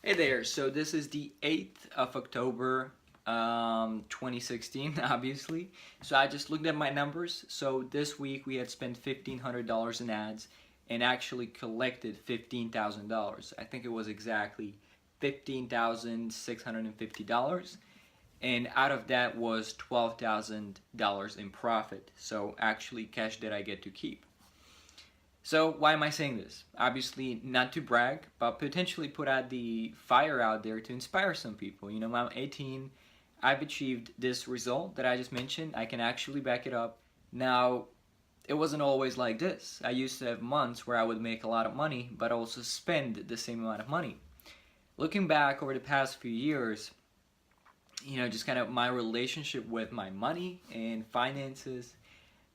Hey there, so this is the 8th of October, 2016, obviously. So I just looked at my numbers. So this week we had spent $1,500 in ads and actually collected $15,000. I think it was exactly $15,650. And out of that was $12,000 in profit. So actually cash that I get to keep. So why am I saying this? Obviously not to brag, but potentially put out the fire out there to inspire some people. You know, I'm 18, I've achieved this result that I just mentioned. I can actually back it up. Now, it wasn't always like this. I used to have months where I would make a lot of money, but also spend the same amount of money. Looking back over the past few years, just kind of my relationship with my money and finances,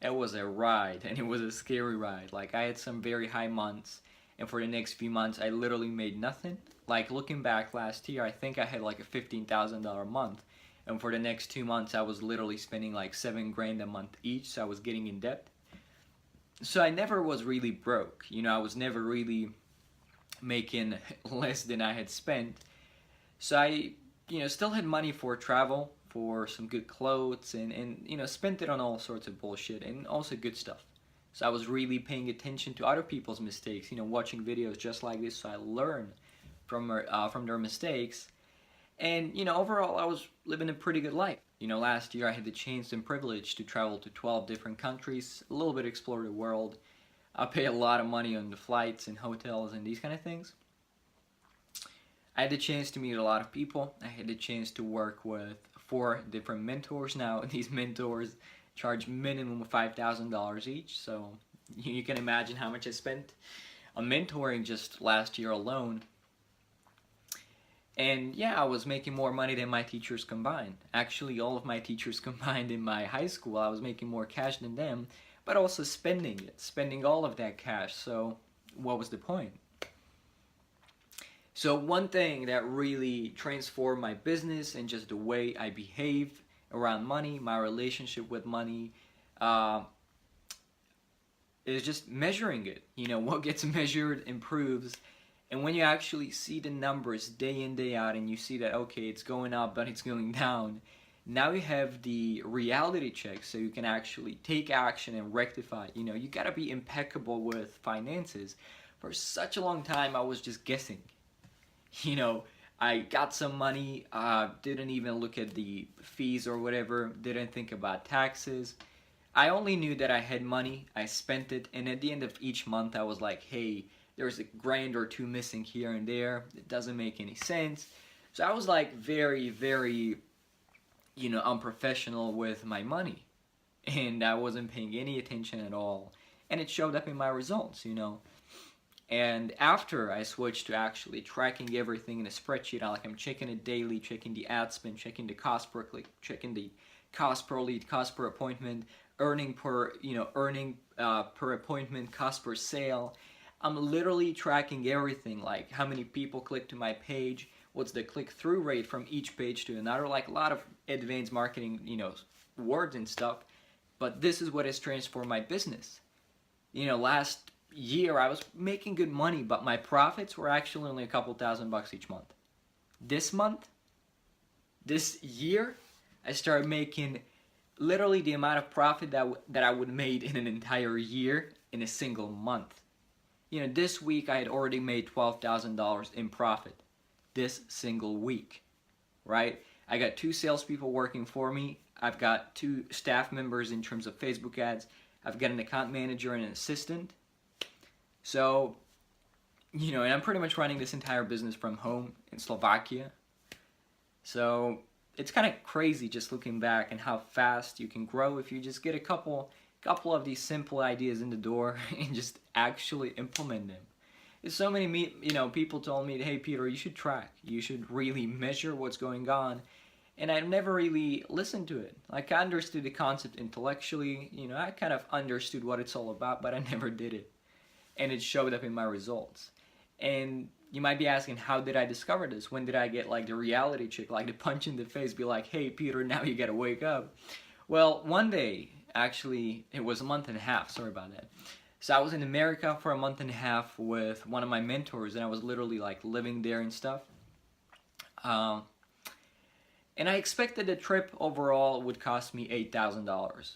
it was a ride, and it was a scary ride. Like, I had some very high months, and for the next few months I literally made nothing. Like, looking back last year, I think I had like a $15,000 month, and for the next 2 months I was literally spending like 7 grand a month each, so I was getting in debt. So I never was really broke. I was never really making less than I had spent. So I, still had money for travel, for some good clothes, and spent it on all sorts of bullshit and also good stuff. So I was really paying attention to other people's mistakes, watching videos just like this, so I learn from their mistakes. And overall, I was living a pretty good life. Last year I had the chance and privilege to travel to 12 different countries, a little bit explore the world. I pay a lot of money on the flights and hotels and these kind of things. I had the chance to meet a lot of people. I had the chance to work with 4 different mentors. Now, these mentors charge minimum of $5,000 each, so you can imagine how much I spent on mentoring just last year alone. And yeah, I was making more money than my teachers combined. Actually, all of my teachers combined in my high school, I was making more cash than them, but also spending all of that cash. So what was the point? So one thing that really transformed my business and just the way I behave around money, my relationship with money, uh, is just measuring it. What gets measured improves. And when you actually see the numbers day in, day out, and you see that, okay, it's going up, but it's going down, now you have the reality check, so you can actually take action and rectify. You gotta be impeccable with finances. For such a long time, I was just guessing. I got some money, didn't even look at the fees or whatever, didn't think about taxes. I only knew that I had money, I spent it, and at the end of each month I was like, hey, there's a grand or two missing here and there, it doesn't make any sense. So I was like very, very, unprofessional with my money. And I wasn't paying any attention at all. And it showed up in my results. And after I switched to actually tracking everything in a spreadsheet, I'm checking it daily, checking the ad spend, checking the cost per click, checking the cost per lead, cost per appointment, earning per appointment, cost per sale. I'm literally tracking everything, like how many people click to my page, what's the click-through rate from each page to another, like a lot of advanced marketing, words and stuff. But this is what has transformed my business. Last year I was making good money, but my profits were actually only a couple $1,000 each month. This year, I started making literally the amount of profit that I would have made in an entire year in a single month. This week I had already made $12,000 in profit. This single week, right? I got 2 salespeople working for me. I've got 2 staff members in terms of Facebook ads. I've got an account manager and an assistant. So, and I'm pretty much running this entire business from home in Slovakia. So, it's kind of crazy just looking back and how fast you can grow if you just get a couple of these simple ideas in the door and just actually implement them. There's so many people told me, hey Peter, you should track. You should really measure what's going on. And I never really listened to it. Like, I understood the concept intellectually, I kind of understood what it's all about, but I never did it. And it showed up in my results. And you might be asking, how did I discover this? When did I get like the reality check, like the punch in the face, be like, hey Peter, now you gotta wake up. Well, one day, actually, it was a month and a half, sorry about that. So I was in America for a month and a half with one of my mentors, and I was literally like living there and stuff. Um, and I expected the trip overall would cost me $8,000.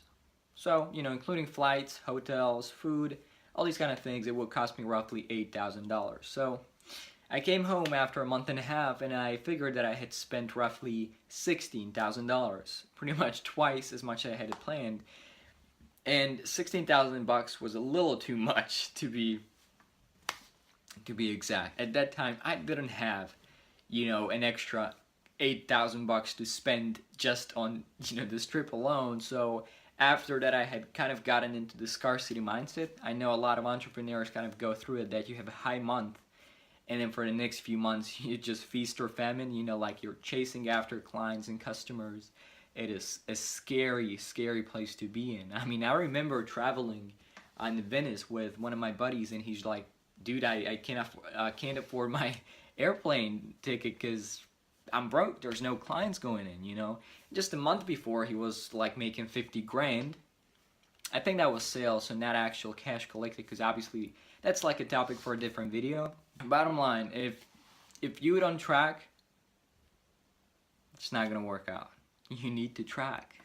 So, including flights, hotels, food, all these kind of things, it would cost me roughly $8,000. So, I came home after a month and a half and I figured that I had spent roughly $16,000, pretty much twice as much as I had planned. And 16,000 bucks was a little too much to be exact. At that time, I didn't have, an extra 8,000 bucks to spend just on, this trip alone. So after that, I had kind of gotten into the scarcity mindset. I know a lot of entrepreneurs kind of go through it, that you have a high month and then for the next few months you just feast or famine, like you're chasing after clients and customers. It is a scary, scary place to be in. I mean, I remember traveling in Venice with one of my buddies, and he's like, dude, I can't afford my airplane ticket because I'm broke. There's no clients going in. Just a month before, he was like making 50 grand. I think that was sales, so not actual cash collected, because obviously that's like a topic for a different video. Bottom line, if you don't track, it's not gonna work out. You need to track.